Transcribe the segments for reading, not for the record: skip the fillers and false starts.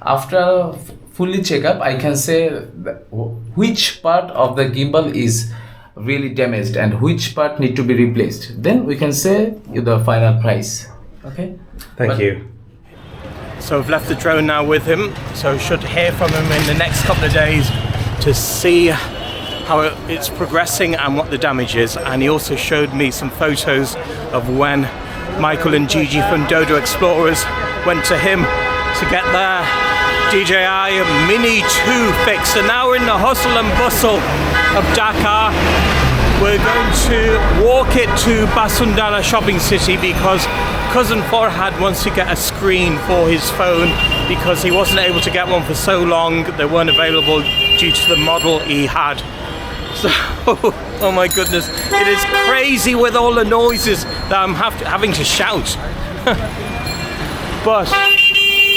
After fully check up, I can say which part of the gimbal is really damaged and which part need to be replaced. Then we can say the final price. Okay. Thank you. So I've left the drone now with him, so should hear from him in the next couple of days to see how it's progressing and what the damage is. And he also showed me some photos of when Michael and Gigi from Dodo Explorers went to him to get their DJI Mini 2 fix. So now we're in the hustle and bustle of Dhaka. We're going to walk it to Bashundhara Shopping City because Cousin Farhad wants to get a screen for his phone because he wasn't able to get one for so long. They weren't available due to the model he had. So, oh my goodness, it is crazy with all the noises that I'm having to shout. But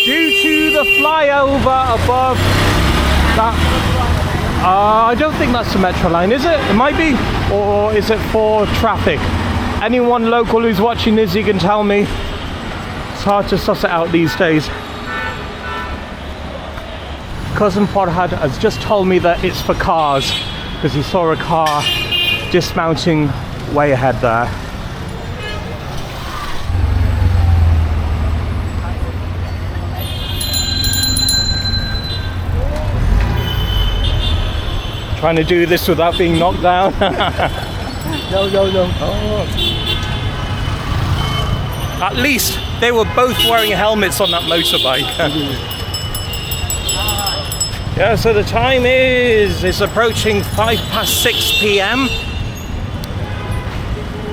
due to the flyover above that, I don't think that's the metro line, is it? It might be, or is it for traffic? Anyone local who's watching this, you can tell me. It's hard to suss it out these days. Cousin Farhad has just told me that it's for cars because he saw a car dismounting way ahead there. Trying to do this without being knocked down. No. Oh. At least they were both wearing helmets on that motorbike. Yeah, so the time is approaching 6 p.m.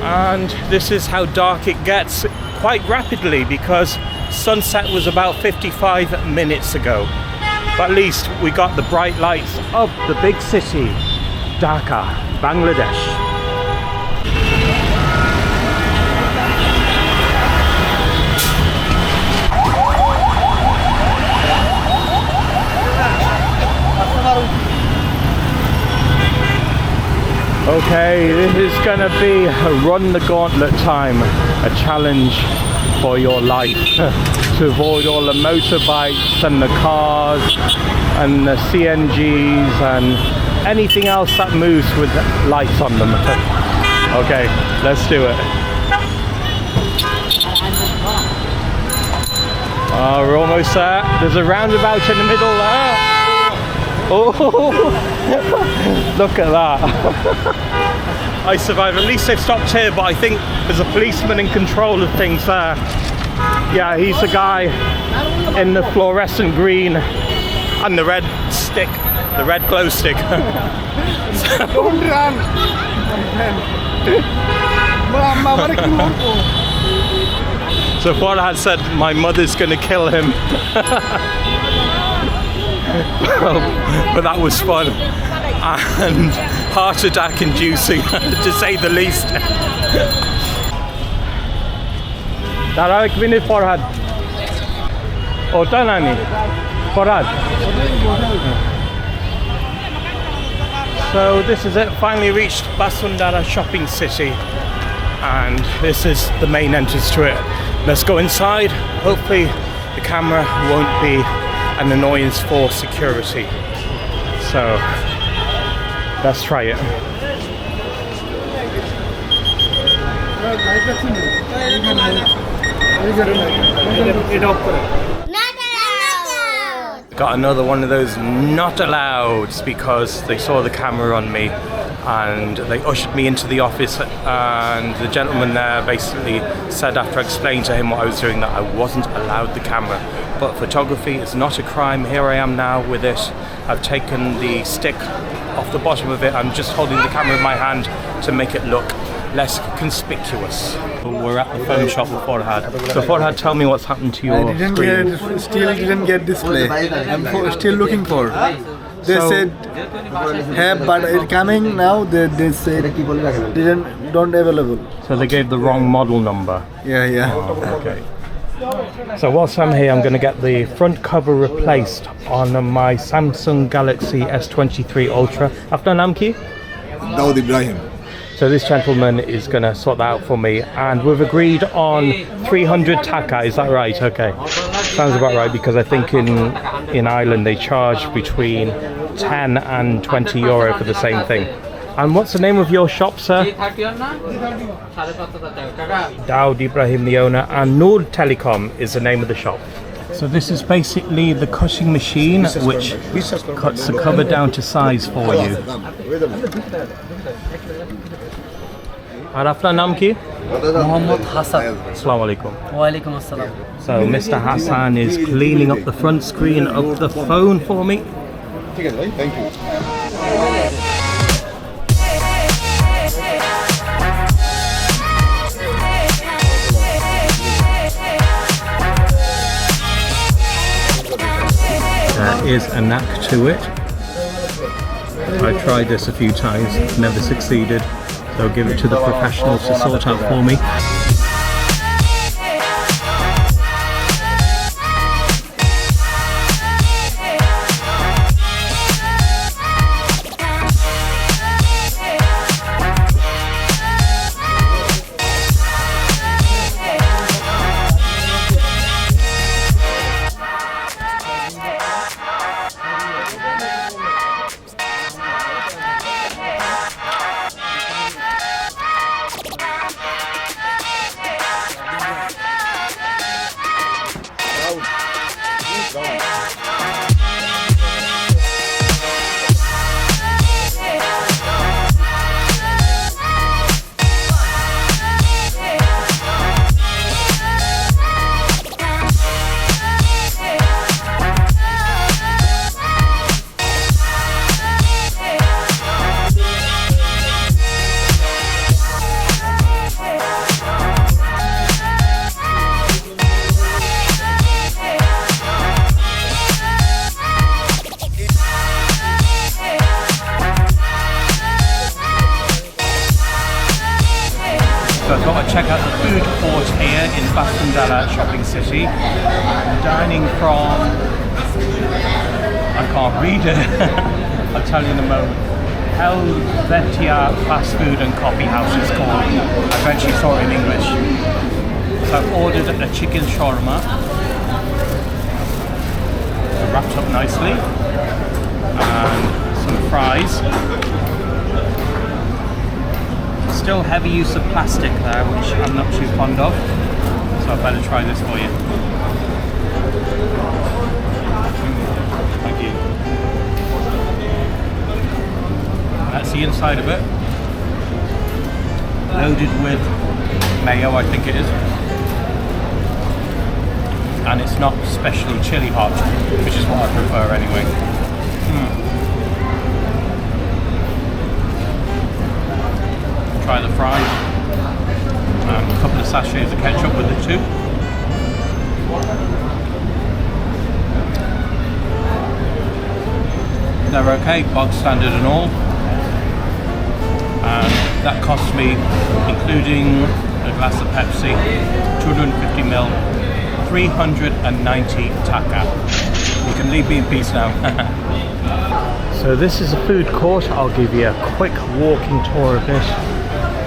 And this is how dark it gets quite rapidly because sunset was about 55 minutes ago. But at least we got the bright lights of the big city, Dhaka, Bangladesh. Okay, this is gonna be a run the gauntlet time, a challenge for your life to avoid all the motorbikes and the cars and the CNGs and anything else that moves with lights on them. Okay, let's do it. Oh, we're almost there. There's a roundabout in the middle there. Oh, look at that. I survived. At least they've stopped here, but I think there's a policeman in control of things there. Yeah, he's the guy in the fluorescent green and the red stick, the red glow stick. Don't run! So Farhad said my mother's gonna kill him. But that was fun and heart attack inducing to say the least. Dara ek minute Farhad. Ota nani? Farhad. So this is it, finally reached Bashundhara Shopping City and this is the main entrance to it. Let's go inside. Hopefully the camera won't be an annoyance for security. So let's try it. Got another one of those not allowed because they saw the camera on me and they ushered me into the office and the gentleman there basically said after I explained to him what I was doing that I wasn't allowed the camera. But photography is not a crime. Here I am now with it. I've taken the stick off the bottom of it. I'm just holding the camera in my hand to make it look less conspicuous. We're at the phone shop with Farhad. So Farhad, tell me what's happened to your screen. Still didn't get display. I'm still looking for. They said have, but it's coming now. They said don't available. So they gave the wrong model number. Yeah. Oh, okay. So whilst I'm here, I'm going to get the front cover replaced on my Samsung Galaxy S23 Ultra. After naam ki? Daud Ibrahim. So this gentleman is going to sort that out for me, and we've agreed on 300 taka. Is that right? Okay, sounds about right, because I think in Ireland they charge between 10 and 20 euro for the same thing. And what's the name of your shop, sir? Daoud Ibrahim, the owner, and Noor Telecom is the name of the shop. So this is basically the cutting machine which cuts the cover down to size for you. और अपना नाम की? Mohammad Hassan. Assalamu alaikum. Walaikum assalam. So Mr. Hassan is cleaning up the front screen of the phone for me. Thank you. There is a knack to it. I tried this a few times, never succeeded. So I'll give it to the professionals to sort out for me. So I thought I'd check out the food court here in Bashundhara Shopping City. Dining from, I can't read it, I'll tell you in a moment. Helvetia Fast Food and Coffee House it's called. I eventually saw it in English. So I've ordered a chicken shawarma. Wrapped up nicely. And some fries. Still heavy use of plastic there, which I'm not too fond of, so I better try this for you. Thank you. That's the inside of it, loaded with mayo, I think it is, and it's not especially chili hot, which is what I prefer anyway. Try the fries, a couple of sachets of ketchup with it too. They're okay, bog standard and all. And that cost me, including a glass of Pepsi, 250ml, 390 taka. You can leave me in peace now. So this is a food court. I'll give you a quick walking tour of this.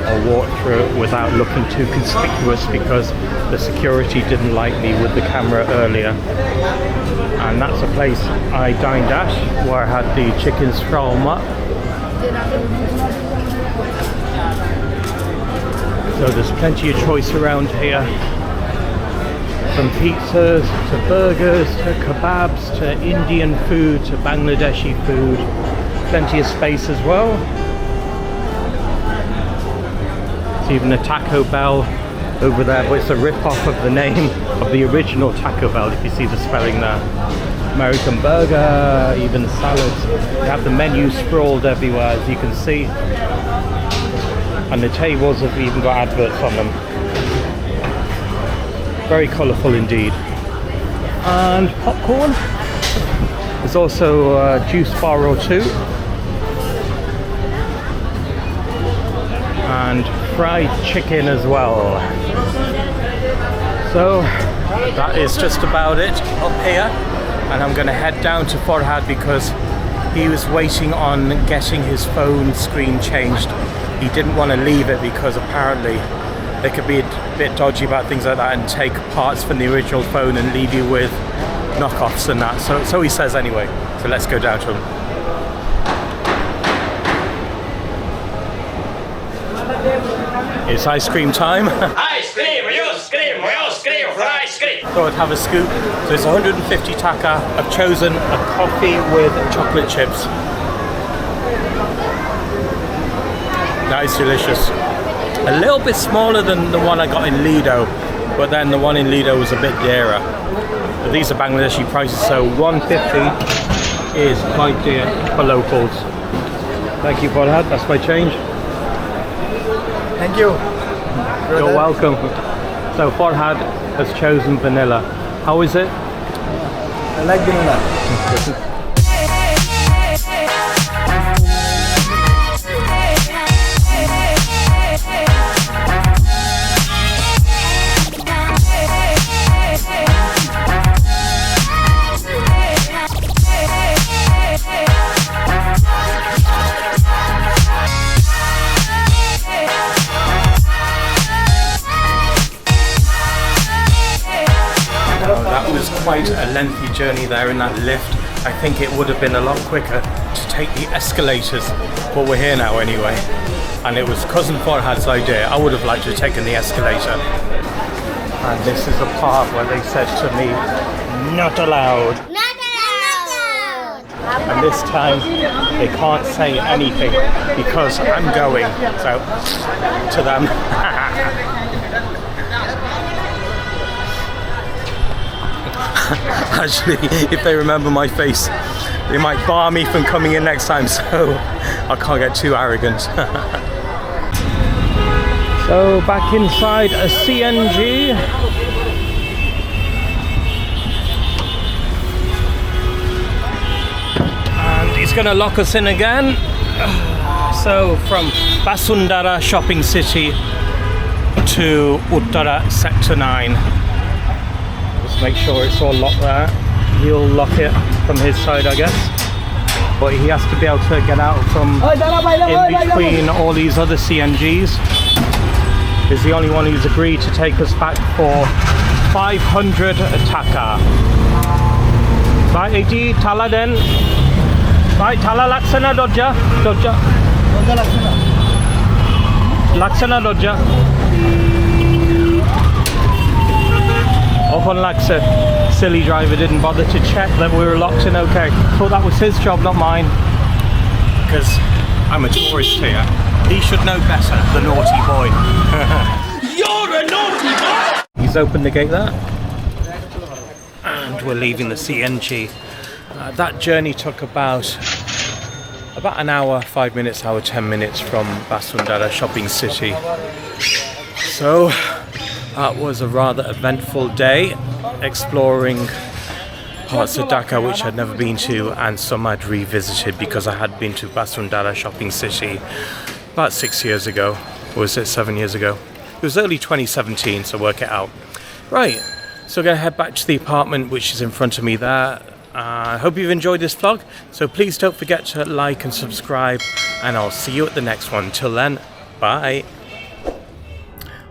I'll walk through it without looking too conspicuous because the security didn't like me with the camera earlier. And that's a place I dined at, where I had the chicken shawarma. So there's plenty of choice around here. From pizzas to burgers to kebabs to Indian food to Bangladeshi food. Plenty of space as well. Even a Taco Bell over there, but it's a rip-off of the name of the original Taco Bell, if you see the spelling there. American burger, even salads. They have the menu sprawled everywhere, as you can see. And the tables have even got adverts on them. Very colourful indeed. And popcorn. There's also a juice bar or two. And fried chicken as well. So that is just about it up here, and I'm going to head down to Farhad because he was waiting on getting his phone screen changed he didn't want to leave it because apparently they could be a bit dodgy about things like that and take parts from the original phone and leave you with knockoffs and that. So he says anyway. So let's go down to him. It's ice cream time. Ice cream, you scream, ice cream. Thought I'd have a scoop. So it's 150 taka. I've chosen a coffee with chocolate chips. That is delicious. A little bit smaller than the one I got in Lido, but then the one in Lido was a bit dearer. But these are Bangladeshi prices, so 150 is quite dear for locals. Thank you, Farhad. That's my change. Thank you. You're welcome. So Farhad has chosen vanilla. How is it? I like vanilla. Quite a lengthy journey there in that lift. I think it would have been a lot quicker to take the escalators, but we're here now anyway. And it was cousin Farhad's idea. I would have liked to have taken the escalator. And this is a part where they said to me, not allowed. Not allowed. And this time they can't say anything because I'm going. So to them. Actually, if they remember my face, they might bar me from coming in next time, so I can't get too arrogant. So back inside a CNG. And he's going to lock us in again. So from Bashundhara Shopping City to Uttara Sector 9. Make sure it's all locked there. He'll lock it from his side, I guess. But he has to be able to get out from in between all these other CNGs. He's the only one who's agreed to take us back for 500 taka. Right, Iti, Tala then. Right, Tala Laksana Dodja. Dodja. Laksana Dodja. Often Laksa, silly driver, didn't bother to check that we were locked in okay. Thought that was his job, not mine. Because I'm a tourist here. He should know better, the naughty boy. You're a naughty boy! He's opened the gate there. And we're leaving the CNG. That journey took about an hour, 5 minutes, hour, 10 minutes from Bashundhara Shopping City. So, that was a rather eventful day, exploring parts of Dhaka which I'd never been to and some I'd revisited because I had been to Bashundhara Shopping City about 6 years ago. Or was it 7 years ago? It was early 2017, so work it out. Right, so I'm going to head back to the apartment which is in front of me there. I hope you've enjoyed this vlog, so please don't forget to like and subscribe, and I'll see you at the next one. Till then, bye.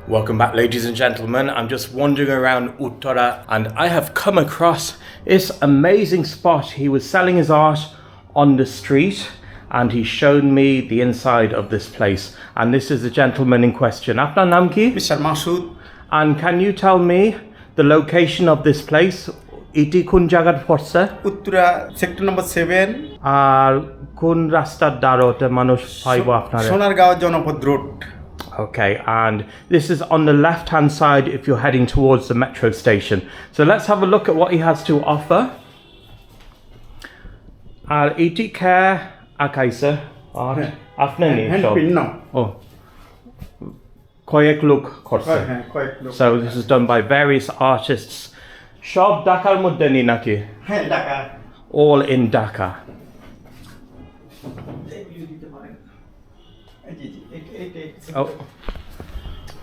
Welcome back, ladies and gentlemen. I'm just wandering around Uttara and I have come across this amazing spot. He was selling his art on the street and he showed me the inside of this place. And this is the gentleman in question. Apnar naam ki? Mr. Masood. And can you tell me the location of this place? Iti kun jagat porse? Uttara sector number 7. Ar kun rastar darote manush paibo apnare? Sonargaon Jonapad Road. Okay, and this is on the left hand side if you're heading towards the metro station. So let's have a look at what he has to offer. Al iti care akaisa art afnani shop. Oh. Koyek look korse. So this is done by various artists. Shop Dhaka muddeni naki. Dhaka. All in Dhaka. Oh,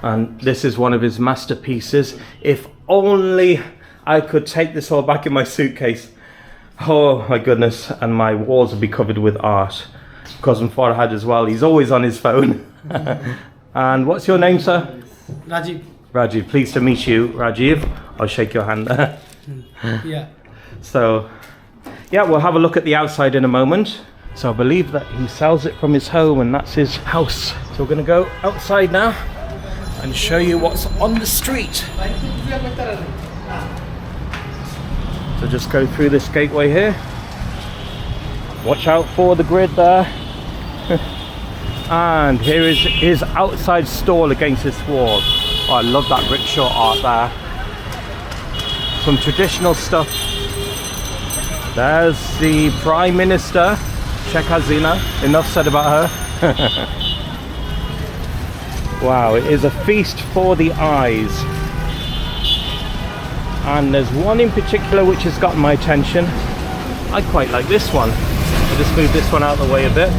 and this is one of his masterpieces. If only I could take this all back in my suitcase. Oh my goodness, and my walls would be covered with art. Cousin Farhad as well, he's always on his phone. And what's your name, sir? Rajiv. Rajiv. Pleased to meet you, Rajiv. I'll shake your hand. Yeah. So, yeah, we'll have a look at the outside in a moment. So I believe that he sells it from his home and that's his house. So we're going to go outside now and show you what's on the street. So just go through this gateway here. Watch out for the grid there. And here is his outside stall against this wall. Oh, I love that rickshaw art there. Some traditional stuff. There's the Prime Minister, Sheikh Hasina. Enough said about her. Wow, it is a feast for the eyes. And there's one in particular which has gotten my attention. I quite like this one. I'll just move this one out of the way a bit.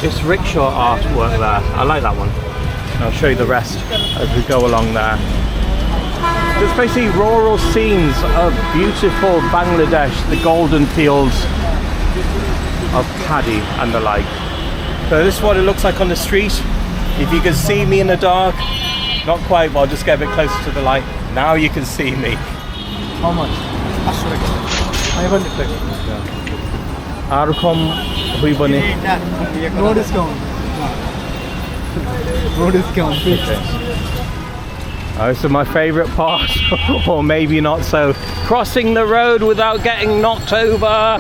This rickshaw artwork there, I like that one. And I'll show you the rest as we go along there. There's basically rural scenes of beautiful Bangladesh, the golden fields of paddy and the like. So this is what it looks like on the street. If you can see me in the dark, not quite, but I'll just get a bit closer to the light. Now you can see me. How much? No discount. No discount, please. Oh, this is my favourite part, or maybe not so. Crossing the road without getting knocked over.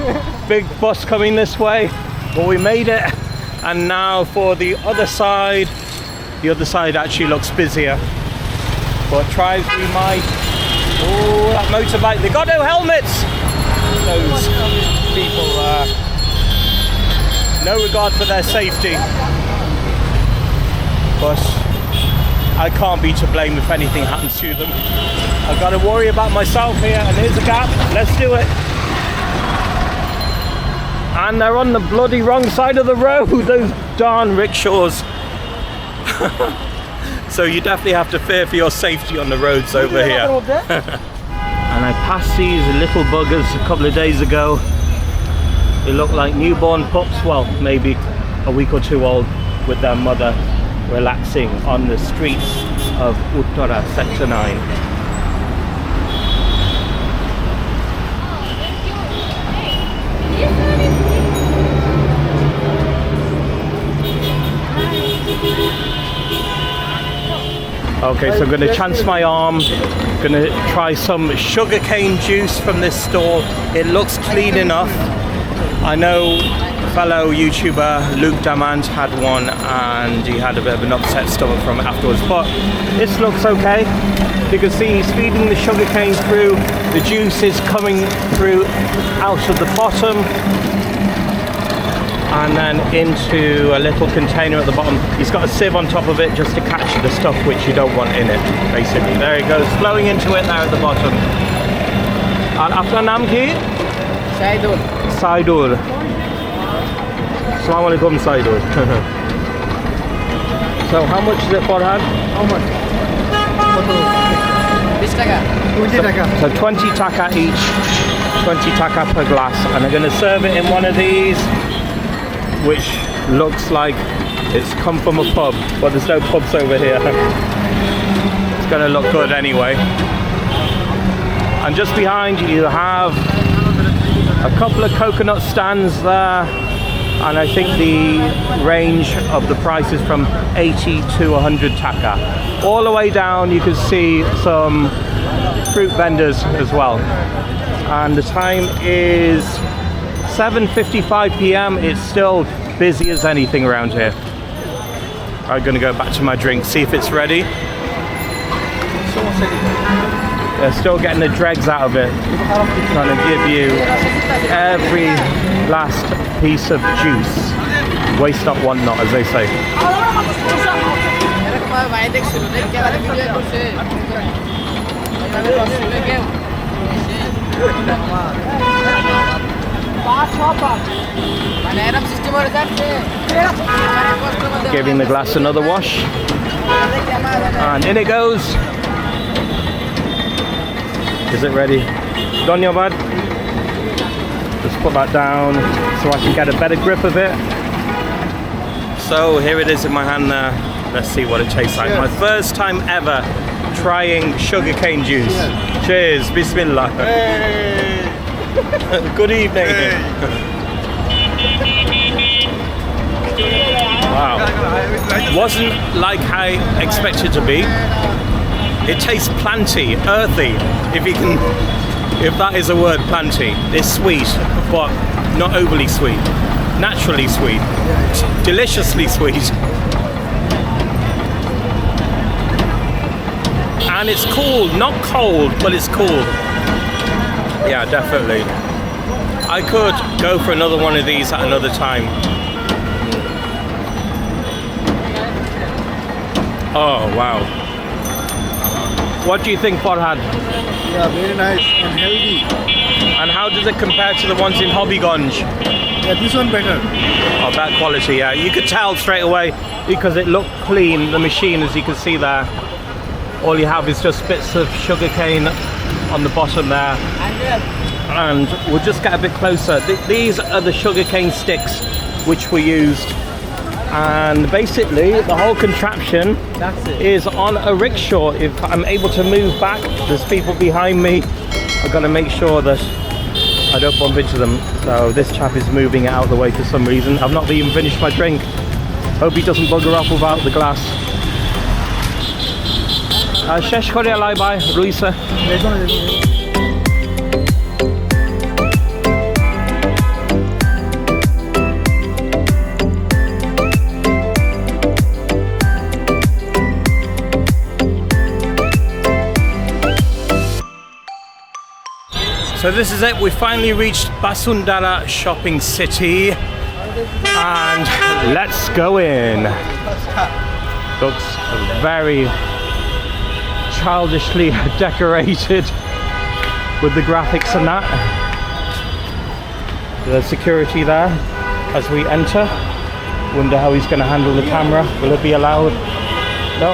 Big bus coming this way, but we made it. And now for the other side. The other side actually looks busier, but try as we might. Oh, that motorbike, they got no helmets! Those people, no regard for their safety. But I can't be to blame if anything happens to them. I've got to worry about myself here, and here's a gap. Let's do it. And they're on the bloody wrong side of the road, those darn rickshaws. So you definitely have to fear for your safety on the roads over here. And I passed these little buggers a couple of days ago. They look like newborn pups, well, maybe a week or two old, with their mother relaxing on the streets of Uttara, Sector 9. Okay, so I'm going to chance my arm. Going to try some sugarcane juice from this stall. It looks clean enough. I know fellow YouTuber Luke Damant had one and he had a bit of an upset stomach from it afterwards, but this looks okay. You can see he's feeding the sugarcane through. The juice is coming through out of the bottom and then into a little container at the bottom. He's got a sieve on top of it just to catch the stuff which you don't want in it, basically. There it goes, flowing into it there at the bottom. And after naam ki? Saidul. Saidul. Assalamu alaikum, Saidul. So how much is it, Farhad? How much? 20 taka. So 20 taka each, 20 taka per glass, and they're going to serve it in one of these, which looks like it's come from a pub, but there's no pubs over here. It's going to look good anyway. And just behind you have a couple of coconut stands there, and I think the range of the price is from 80 to 100 taka. All the way down you can see some fruit vendors as well. And the time is 7:55 p.m. It's still busy as anything around here. I'm gonna go back to my drink, see if it's ready. They're still getting the dregs out of it, trying to give you every last piece of juice. Waste not, want not, as they say. Giving the glass another wash, and in it goes. Is it ready? Dhanyavad. Just put that down so I can get a better grip of it. So here it is in my hand there. Let's see what it tastes like. My first time ever trying sugarcane juice. Cheers, Bismillah. Good evening. Wow. Wasn't like I expected to be. It tastes planty, earthy, if that is a word, planty. It's sweet, but not overly sweet. Naturally sweet. Deliciously sweet. And it's cool, not cold, but it's cool. Yeah, definitely. I could go for another one of these at another time. Oh, wow. What do you think, Farhad? Yeah, very nice and healthy. And how does it compare to the ones in Hobbygonj? Yeah, this one better. Oh, that quality, yeah. You could tell straight away because it looked clean, the machine, as you can see there. All you have is just bits of sugarcane on the bottom there. And we'll just get a bit closer. These are the sugarcane sticks which were used. And basically the whole contraption is on a rickshaw. If I'm able to move back, there's people behind me. I've got to make sure that I don't bump into them. So this chap is moving it out of the way for some reason. I've not even finished my drink. Hope he doesn't bugger off without the glass. Shesh kore alai bhai, Ruisa. So this is it, we finally reached Bashundhara Shopping City and let's go in. Looks very childishly decorated with the graphics and that. The security there as we enter. Wonder how he's going to handle the camera. Will it be allowed? No.